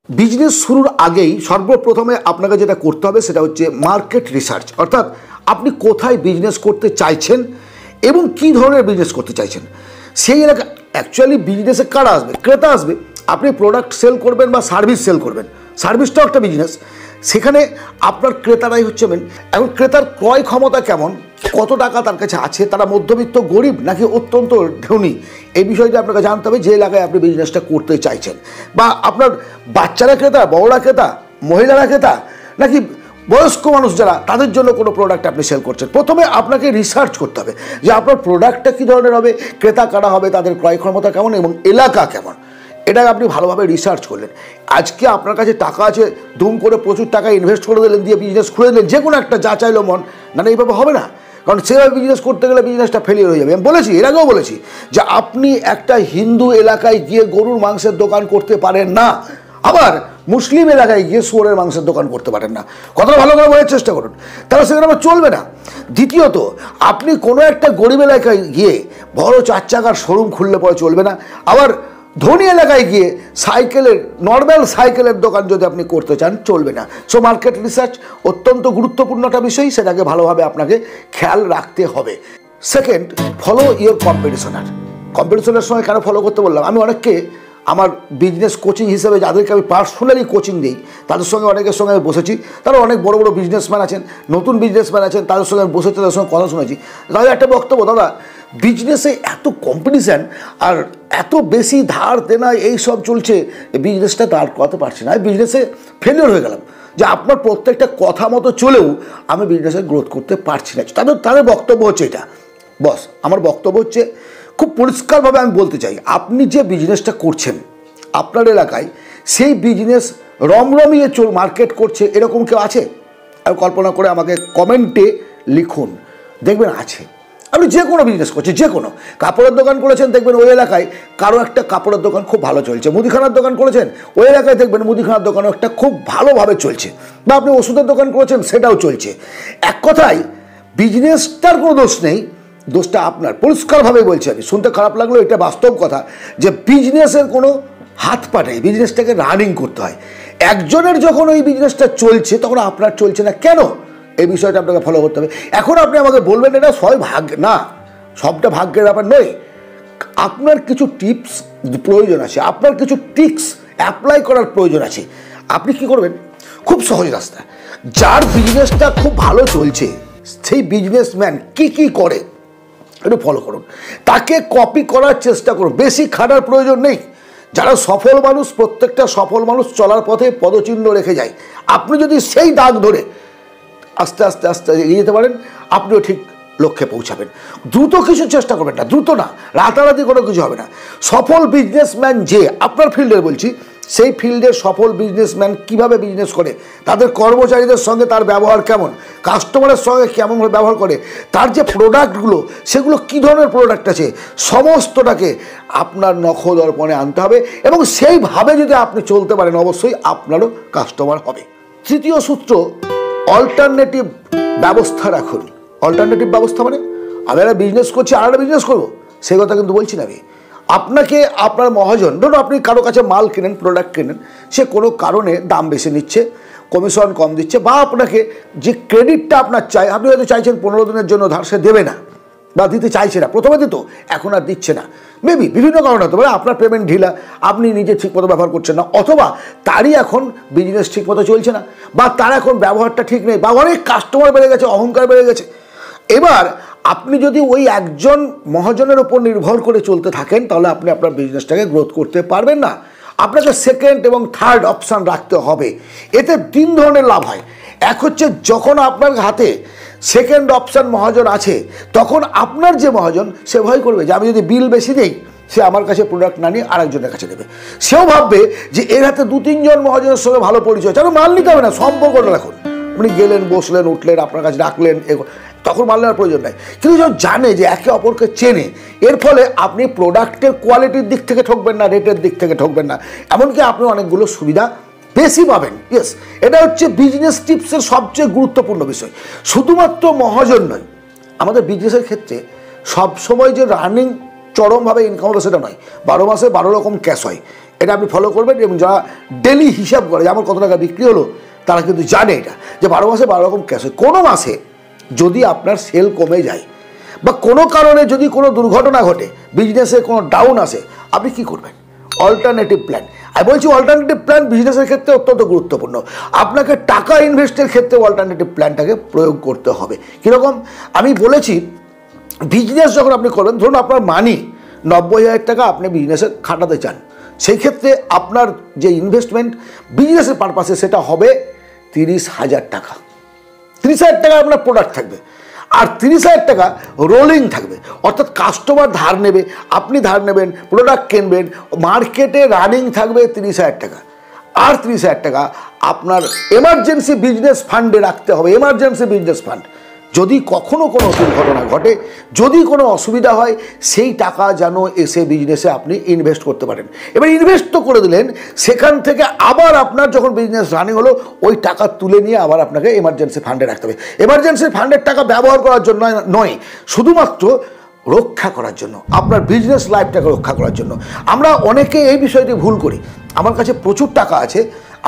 Business শুরুর আগেই সর্বপ্রথমে আপনাকে যেটা করতে হবে সেটা হচ্ছে মার্কেট রিসার্চ, অর্থাৎ আপনি কোথায় বিজনেস করতে চাইছেন এবং কী ধরনের বিজনেস করতে চাইছেন সেই এলাকা। অ্যাকচুয়ালি বিজনেসে কারা আসবে? ক্রেতা আসবে। আপনি প্রোডাক্ট সেল করবেন বা সার্ভিস সেল করবেন, সার্ভিসটাও একটা বিজনেস, সেখানে আপনার ক্রেতারাই হচ্ছে মেন। এখন ক্রেতার ক্রয় ক্ষমতা কেমন, কত টাকা তার কাছে আছে, তারা মধ্যবিত্ত গরিব নাকি অত্যন্ত ধনী, এই বিষয়টা আপনাকে জানতে হবে যে এলাকায় আপনি বিজনেসটা করতে চাইছেন। বা আপনার বাচ্চারা ক্রেতা, বড়রা ক্রেতা, মহিলারা ক্রেতা, নাকি বয়স্ক মানুষ যারা, তাদের জন্য কোনো প্রোডাক্ট আপনি সেল করছেন। প্রথমে আপনাকে রিসার্চ করতে হবে যে আপনার প্রোডাক্টটা কী ধরনের হবে, ক্রেতা কারা হবে, তাদের ক্রয় ক্ষমতা কেমন এবং এলাকা কেমন। এটা আপনি ভালোভাবে রিসার্চ করলেন। আজকে আপনার কাছে টাকা আছে, দুম করে প্রচুর টাকা ইনভেস্ট করে দিলেন, দিয়ে বিজনেস খুলে দিলেন, যে কোনো একটা যা চাইলো মন, না এইভাবে হবে না। কারণ সেভাবে বিজনেস করতে গেলে বিজনেসটা ফেলিয়ার হয়ে যাবে। আমি বলেছি, এর আগেও বলেছি যে আপনি একটা হিন্দু এলাকায় গিয়ে গরুর মাংসের দোকান করতে পারেন না, আবার মুসলিম এলাকায় গিয়ে শুয়োরের মাংসের দোকান করতে পারেন না। কথাটা ভালো করে বোঝার চেষ্টা করুন, তাহলে সেখানে আবার চলবে না। দ্বিতীয়ত, আপনি কোনো একটা গরিব এলাকায় গিয়ে বড় 4 চাকার শোরুম খুললে পরে চলবে না, আবার ধনী এলাকায় গিয়ে সাইকেলের, নর্মাল সাইকেলের দোকান যদি আপনি করতে চান চলবে না। সো মার্কেট রিসার্চ অত্যন্ত গুরুত্বপূর্ণ একটা বিষয়, সেটাকে ভালোভাবে আপনাকে খেয়াল রাখতে হবে। Second, follow your competitor. কম্পিটিশনের সময় কেন ফলো করতে বললাম, আমি অনেককে আমার বিজনেস কোচিং হিসেবে যাদেরকে আমি পার্সোনালি কোচিং দিই, তাদের সঙ্গে অনেকের সঙ্গে আমি বসেছি, তারা অনেক বড় বড় বিজনেসম্যান আছেন, নতুন বিজনেসম্যান আছেন, তাদের সঙ্গে আমি বসেছি, তাদের সঙ্গে কথা শুনেছি। তাদের একটা বক্তব্য, দাদা বিজনেসে এত কম্পিটিশান আর এত বেশি ধার দেনা এইসব চলছে, বিজনেসটা দাঁড় করাতে পারছি না, আমি বিজনেসে ফেলিওর হয়ে গেলাম, যে আপনার প্রত্যেকটা কথা মতো চলেও আমি বিজনেসে গ্রোথ করতে পারছি না। তাদের বক্তব্য হচ্ছে এটা। বস, আমার বক্তব্য হচ্ছে, খুব পরিষ্কারভাবে আমি বলতে চাই, আপনি যে বিজনেসটা করছেন আপনার এলাকায়, সেই বিজনেস রমরমিয়ে মার্কেট করছে এরকম কেউ আছে? আর কল্পনা করে আমাকে কমেন্টে লিখুন, দেখবেন আছে। আপনি যে কোনো বিজনেস করছেন, যে কোনো কাপড়ের দোকান করেছেন, দেখবেন ওই এলাকায় কারো একটা কাপড়ের দোকান খুব ভালো চলছে। মুদিখানার দোকান করেছেন, ওই এলাকায় দেখবেন মুদিখানার দোকানও একটা খুব ভালোভাবে চলছে। বা আপনি ওষুধের দোকান করেছেন, সেটাও চলছে। এক কথায় বিজনেসটার কোনো দোষ নেই, দোষটা আপনার। পরিষ্কারভাবে বলছি আমি, শুনতে খারাপ লাগলো, এটা বাস্তব কথা, যে বিজনেসের কোনো হাত পা নেই, বিজনেসটাকে রানিং করতে হয়। একজনের যখন ওই বিজনেসটা চলছে, তখন আপনার চলছে না কেন, এই বিষয়টা আপনাকে ফলো করতে হবে। এখন আপনি আমাকে বলবেন এটা সবাই ভাগ্য, না, সবটা ভাগ্যের ব্যাপার নয়। আপনার কিছু টিপস প্রয়োজন আছে, আপনার কিছু ট্রিক্স অ্যাপ্লাই করার প্রয়োজন আছে। আপনি কি করবেন? খুব সহজ রাস্তা, যার বিজনেসটা খুব ভালো চলছে, সেই বিজনেসম্যান কি করে একটু ফলো করুন, তাকে কপি করার চেষ্টা করুন। বেশি খাটার প্রয়োজন নেই। যারা সফল মানুষ, প্রত্যেকটা সফল মানুষ চলার পথে পদচিহ্ন রেখে যায়। আপনি যদি সেই দাগ ধরে আস্তে আস্তে আস্তে এগিয়ে যেতে পারেন, আপনিও ঠিক লক্ষ্যে পৌঁছাবেন। দ্রুত কিছু চেষ্টা করবেন না, দ্রুত না, রাতারাতি কোনো কিছু হবে না। সফল বিজনেসম্যান যে আপনার ফিল্ডের বলছি, সেই ফিল্ডের সফল বিজনেসম্যান কিভাবে বিজনেস করে, তাদের কর্মচারীদের সঙ্গে তার ব্যবহার কেমন, কাস্টমারের সঙ্গে কেমনভাবে ব্যবহার করে, তার যে প্রোডাক্টগুলো, সেগুলো কী ধরনের প্রোডাক্ট আছে, সমস্তটাকে আপনার নখদর্পণে আনতে হবে। এবং সেইভাবে যদি আপনি চলতে পারেন, অবশ্যই আপনারও কাস্টমার হবে। তৃতীয় সূত্র, অল্টারনেটিভ ব্যবস্থা রাখুন। অল্টারনেটিভ ব্যবস্থা মানে, আমি একটা বিজনেস করছি আর একটা বিজনেস করবো, সেই কথা কিন্তু বলছি না আমি। আপনাকে আপনার মহাজন, ধরুন আপনি কারো কাছে মাল কেনেন, প্রোডাক্ট কেনেন, সে কোনো কারণে দাম বেশি নিচ্ছে, কমিশন কম দিচ্ছে, বা আপনাকে যে ক্রেডিটটা আপনার চাই, আপনি হয়তো চাইছেন 15 দিনের জন্য ধার, সে দেবে না বা দিতে চাইছে না। প্রথমে দিত, এখন আর দিচ্ছে না। মেবি বিভিন্ন কারণ হতে পারে, আপনার পেমেন্ট ঢিলা, আপনি নিজে ঠিকমতো ব্যবহার করছেন না, অথবা তারই এখন বিজনেস ঠিকমতো চলছে না, বা তার এখন ব্যবহারটা ঠিক নেই, বা অনেক কাস্টমার বেড়ে গেছে, অহংকার বেড়ে গেছে। এবার আপনি যদি ওই একজন মহাজনের ওপর নির্ভর করে চলতে থাকেন, তাহলে আপনি আপনার বিজনেসটাকে গ্রোথ করতে পারবেন না। আপনাকে সেকেন্ড এবং থার্ড অপশান রাখতে হবে। এতে 3 ধরনের লাভ হয়। এক হচ্ছে, যখন আপনার হাতে সেকেন্ড অপশান মহাজন আছে, তখন আপনার যে মহাজন, সে ভয় করবে যে আমি যদি বিল বেশি দিই, সে আমার কাছে প্রোডাক্ট না নিয়ে আরেকজনের কাছে দেবে। সেও ভাববে যে এর হাতে 2-3 জন মহাজনের সঙ্গে ভালো পরিচয়, যেন মাল নিতে হবে না, সম্পর্কটা রাখুন। আপনি গেলেন, বসলেন, উঠলেন, আপনার কাছে রাখলেন, তখন মাল নেওয়ার প্রয়োজন নাই। কিন্তু যখন জানে যে একে অপরকে চেনে, এর ফলে আপনি প্রোডাক্টের কোয়ালিটির দিক থেকে ঠকবেন না, রেটের দিক থেকে ঠকবেন না, এমনকি আপনি অনেকগুলো সুবিধা বেশি পাবেন। ইয়েস, এটা হচ্ছে বিজনেস টিপসের সবচেয়ে গুরুত্বপূর্ণ বিষয়। শুধুমাত্র মহাজন নয়, আমাদের বিজনেসের ক্ষেত্রে সবসময় যে রানিং চরমভাবে ইনকাম হবে সেটা নয়। 12 মাসে 12 রকম ক্যাশ হয়, এটা আপনি ফলো করবেন। এবং যারা ডেলি হিসাব করে যে আমার কত টাকা বিক্রি হলো, তারা কিন্তু জানে এটা যে 12 মাসে 12 রকম ক্যাশ হয়। কোনো মাসে যদি আপনার সেল কমে যায় বা কোনো কারণে যদি কোনো দুর্ঘটনা ঘটে, বিজনেসে কোনো ডাউন আসে, আপনি কি করবেন? Alternative plan. আমি বলছি অল্টারনেটিভ প্ল্যান বিজনেসের ক্ষেত্রে অত্যন্ত গুরুত্বপূর্ণ। আপনাকে টাকা ইনভেস্টের ক্ষেত্রে অল্টারনেটিভ প্ল্যানটাকে প্রয়োগ করতে হবে। কীরকম? আমি বলেছি বিজনেস যখন আপনি করবেন, ধরুন আপনার মানি 90,000 টাকা আপনি বিজনেসে খাটাতে চান, সেই ক্ষেত্রে আপনার যে ইনভেস্টমেন্ট বিজনেসের পারপাসে সেটা হবে 30,000 টাকা। 30,000 টাকা আপনার প্রোডাক্ট থাকবে, আর 30,000 টাকা রোলিং থাকবে। অর্থাৎ কাস্টমার ধার নেবে, আপনি ধার নেবেন, প্রোডাক্ট কিনবেন, মার্কেটে রানিং থাকবে 30,000 টাকা। আর 30,000 টাকা আপনার এমার্জেন্সি বিজনেস ফান্ডে রাখতে হবে। এমার্জেন্সি বিজনেস ফান্ড, যদি কখনো কোনো দুর্ঘটনা ঘটে, যদি কোনো অসুবিধা হয়, সেই টাকা যেন এসে বিজনেসে আপনি ইনভেস্ট করতে পারেন। এবার ইনভেস্ট তো করে দিলেন, সেখান থেকে আবার আপনার যখন বিজনেস রানিং হলো, ওই টাকা তুলে নিয়ে আবার আপনাকে এমার্জেন্সি ফান্ডে রাখতে হবে। এমার্জেন্সি ফান্ডের টাকা ব্যবহার করার জন্য নয়, শুধুমাত্র রক্ষা করার জন্য, আপনার বিজনেস লাইফটাকে রক্ষা করার জন্য। আমরা অনেকে এই বিষয়টি ভুল করি। আমার কাছে প্রচুর টাকা আছে,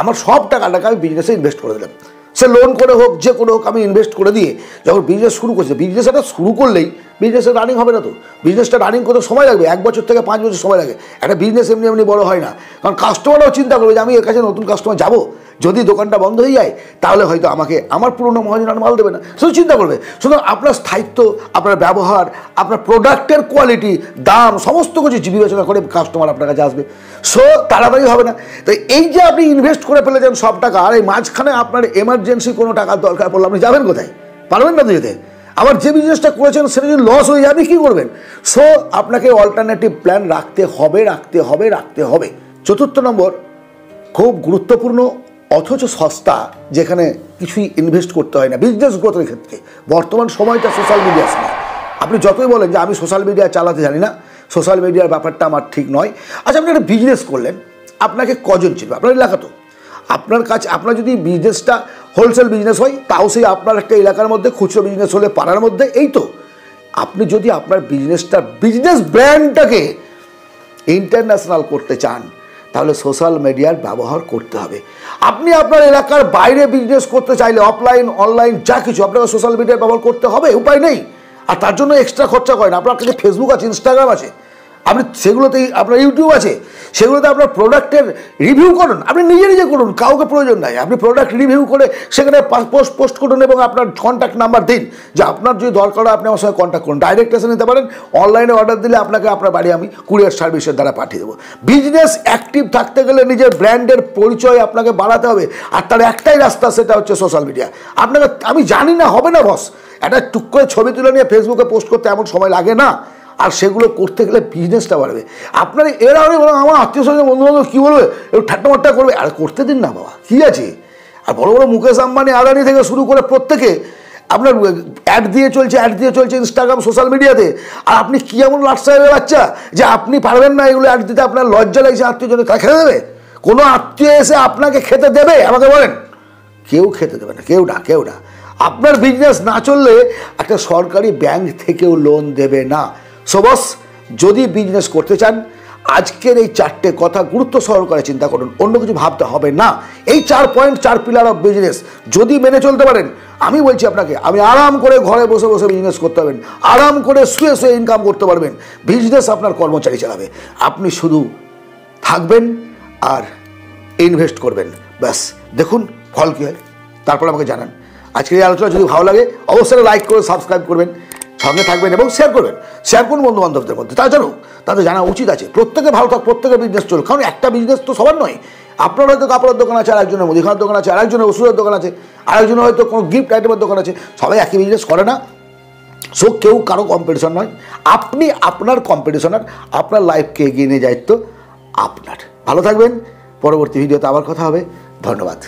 আমার সব টাকাটাকে আমি বিজনেসে ইনভেস্ট করে দিলাম। সে লোন করে হোক, যে কোনো হোক, আমি ইনভেস্ট করে দিয়ে যখন বিজনেস শুরু করছে, বিজনেসটা শুরু করলেই বিজনেসটা রানিং হবে না। তো বিজনেসটা রানিং করতে সময় লাগবে, 1 বছর থেকে 5 বছর সময় লাগে। একটা বিজনেস এমনি এমনি বড় হয় না। কারণ কাস্টমাররাও চিন্তা করবে যে আমি এর কাছে নতুন কাস্টমার যাবো, যদি দোকানটা বন্ধ হয়ে যায় তাহলে হয়তো আমাকে আমার পুরনো মহাজন আর মাল দেবে না, শুধু চিন্তা করবে। শুধু আপনার স্থায়িত্ব, আপনার ব্যবহার, আপনার প্রোডাক্টের কোয়ালিটি, দাম, সমস্ত কিছু বিবেচনা করে কাস্টমার আপনার কাছে আসবে। সো তাড়াতাড়ি হবে না। তো এই যে আপনি ইনভেস্ট করে ফেলেছেন সব টাকা, আর এই মাঝখানে আপনার এমার্জেন্সি কোনো টাকার দরকার পড়লে আপনি যাবেন কোথায়? পারবেন না তো যেতে। আবার যে বিজনেসটা করেছেন সেটা যদি লস হয়ে যায়, আপনি কী করবেন? সো আপনাকে অল্টারনেটিভ প্ল্যান রাখতে হবে, রাখতে হবে, রাখতে হবে। 4 নম্বর, খুব গুরুত্বপূর্ণ অথচ সস্তা, যেখানে কিছুই ইনভেস্ট করতে হয় না বিজনেস গ্রোথের ক্ষেত্রে। বর্তমান সময়টা সোশ্যাল মিডিয়ার সময়। আপনি যতই বলেন যে আমি সোশ্যাল মিডিয়া চালাতে জানি না, সোশ্যাল মিডিয়ার ব্যাপারটা আমার ঠিক নয়। আচ্ছা, আপনি একটা বিজনেস করলেন, আপনাকে কজন চিনবে? আপনার এলাকা তো। আপনার কাছে, আপনার যদি বিজনেসটা হোলসেল বিজনেস হয়, তাও সেই আপনার একটা এলাকার মধ্যে, খুচরো বিজনেস হলে পাড়ার মধ্যে, এই তো। আপনি যদি আপনার বিজনেস ব্র্যান্ডটাকে ইন্টারন্যাশনাল করতে চান, তাহলে সোশ্যাল মিডিয়ার ব্যবহার করতে হবে। আপনি আপনার এলাকার বাইরে বিজনেস করতে চাইলে অফলাইন, অনলাইন যা কিছু, আপনাকে সোশ্যাল মিডিয়ার ব্যবহার করতে হবে, উপায় নেই। আর তার জন্য এক্সট্রা খরচা করেন। আপনার কাছে ফেসবুক আছে, ইনস্টাগ্রাম আছে, আপনি সেগুলোতেই, আপনার ইউটিউব আছে, সেগুলোতে আপনার প্রোডাক্টের রিভিউ করুন। আপনি নিজে নিজে করুন, কাউকে প্রয়োজন নাই। আপনি প্রোডাক্ট রিভিউ করে সেখানে পোস্ট করুন এবং আপনার কন্ট্যাক্ট নাম্বার দিন, যে আপনার যদি দরকার হয় আপনি আমার সঙ্গে কন্ট্যাক্ট করুন। ডাইরেক্ট এসে নিতে পারেন, অনলাইনে অর্ডার দিলে আপনাকে আপনার বাড়ি আমি কুরিয়ার সার্ভিসের দ্বারা পাঠিয়ে দেবো। বিজনেস অ্যাক্টিভ থাকতে গেলে নিজের ব্র্যান্ডের পরিচয় আপনাকে বাড়াতে হবে, আর তার একটাই রাস্তা, সেটা হচ্ছে সোশ্যাল মিডিয়া। আপনাকে, আমি জানি না হবে না বস, একটা টুক করে ছবি তুলে নিয়ে ফেসবুকে পোস্ট করতে এমন সময় লাগে না। আর সেগুলো করতে গেলে বিজনেসটা বাড়বে। আপনার এরা আমার আত্মীয় স্বজন, বন্ধু বান্ধব কী বলবে, একটু ঠাট্টামাট্টা করবে, আর করতে দিন না বাবা, কী আছে? আর বড় বড় মুকেশ আম্বানি, আদানি থেকে শুরু করে প্রত্যেকে আপনার অ্যাড দিয়ে চলছে ইনস্টাগ্রাম, সোশ্যাল মিডিয়াতে। আর আপনি কী এমন লাট সাহেবের বাচ্চা যে আপনি পারবেন না এগুলো অ্যাড দিতে? আপনার লজ্জা লাগছে আত্মীয়জনে, তা খেতে দেবে? কোনো আত্মীয় এসে আপনাকে খেতে দেবে? আমাকে বলেন। কেউ খেতে দেবে না, কেউ না। আপনার বিজনেস না চললে একটা সরকারি ব্যাংক থেকেও লোন দেবে না। সো বস, যদি বিজনেস করতে চান, আজকের এই 4টে কথা গুরুত্ব সহকারে চিন্তা করুন, অন্য কিছু ভাবতে হবে না। এই 4 পয়েন্ট, 4 পিলার অফ বিজনেস যদি মেনে চলতে পারেন, আমি বলছি আপনাকে, আমি আরাম করে ঘরে বসে বসে বিজনেস করতে পারবেন, আরাম করে শুয়ে শুয়ে ইনকাম করতে পারবেন। বিজনেস আপনার কর্মচারী চালাবে, আপনি শুধু থাকবেন আর ইনভেস্ট করবেন। ব্যাস, দেখুন ফল কী হয়, তারপর আমাকে জানান। আজকের এই আলোচনা যদি ভালো লাগে, অবশ্যই লাইক করে সাবস্ক্রাইব করবেন, সঙ্গে থাকবেন এবং শেয়ার করবেন বন্ধু বান্ধবদের মধ্যে। তাদের জানা উচিত আছে, প্রত্যেকে ভালো থাক, প্রত্যেকে বিজনেস চলুক। কারণ একটা বিজনেস তো সবার নয়। আপনার হয়তো কাপড়ের দোকান আছে, আরেকজনের মুদিখানার দোকান আছে, আরেকজনের ওষুধের দোকান আছে, আরেকজনের হয়তো কোনো গিফট আইটেমের দোকান আছে। সবাই একই বিজনেস করে না। সো কেউ কারো কম্পিটিশন নয়, আপনি আপনার কম্পিটিশনার। আপনার লাইফকে এগিয়ে নিয়ে দায়িত্ব আপনার। ভালো থাকবেন, পরবর্তী ভিডিওতে আবার কথা হবে। ধন্যবাদ।